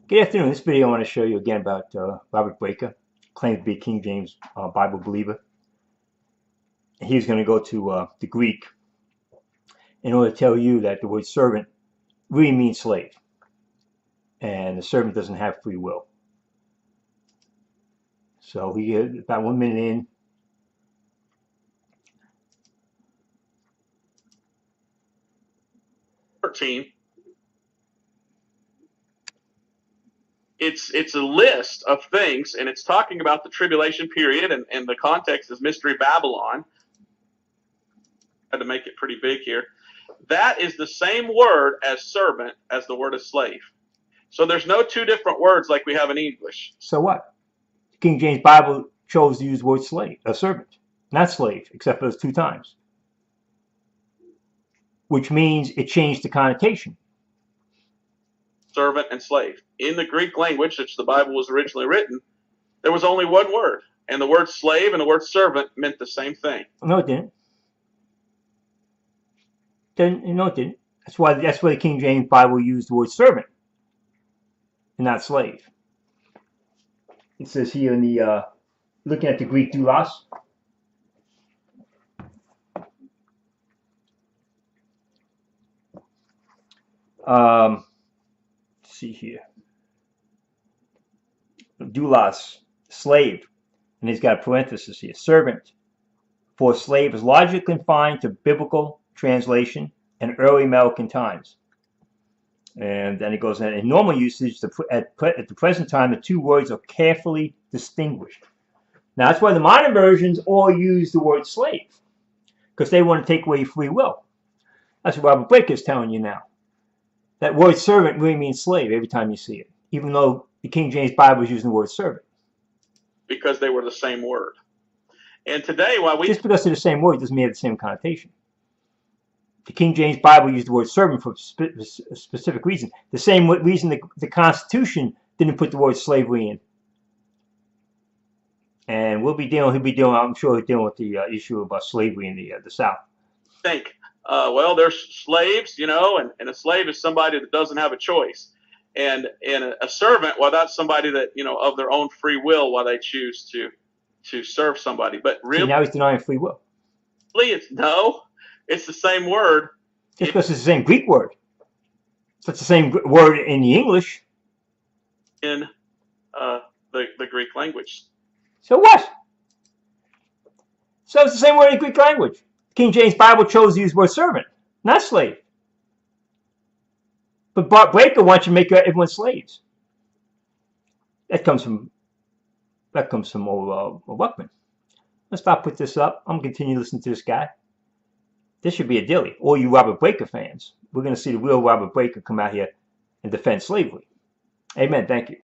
Good afternoon. In this video, I want to show you again about Robert Breaker, claims to be a King James Bible believer. He's going to go to the Greek in order to tell you that the word servant really means slave, and the servant doesn't have free will. So he about 1 minute in. It's a list of things, and it's talking about the tribulation period, and the context is Mystery Babylon. I had to make it pretty big here. That is the same word as servant as the word is slave. So there's no two different words like we have in English. So what? The King James Bible chose to use the word slave, a servant, not slave, except for those 2 times, which means it changed the connotation. Servant and slave. In the Greek language, which the Bible was originally written, there was only one word, and the word slave and the word servant meant the same thing. No, it didn't. No, it didn't. That's why the King James Bible used the word servant and not slave. It says here in the looking at the Greek doulos. Let's see here. Doulos, slave, and he's got a parenthesis here. Servant, for slave is largely confined to biblical translation and early American times. And then it goes in normal usage, at the present time, the 2 words are carefully distinguished. Now, that's why the modern versions all use the word slave, because they want to take away free will. That's what Robert Breaker is telling you now. That word servant really means slave every time you see it, even though the King James Bible is using the word servant. Because they were the same word. And today, while we... Just because they're the same word doesn't mean they have the same connotation. The King James Bible used the word servant for a specific reason. The same reason the Constitution didn't put the word slavery in. And he'll be dealing, I'm sure he'll deal with the issue about slavery in the South. Well, there's slaves, and a slave is somebody that doesn't have a choice. And a servant, well, that's somebody that, of their own free will, why they choose to serve somebody. But really, see, now he's denying free will. It's the same word. Just because it's the same Greek word. It's the same word in the English. In the Greek language. So what? So it's the same word in the Greek language. King James Bible chose to use the word servant, not slave. But Breaker wants you to make everyone slaves. That comes from old Buckman. Let's stop put this up. I'm going to continue listening to this guy. This should be a dilly. All you Robert Breaker fans, we're going to see the real Robert Breaker come out here and defend slavery. Amen. Thank you.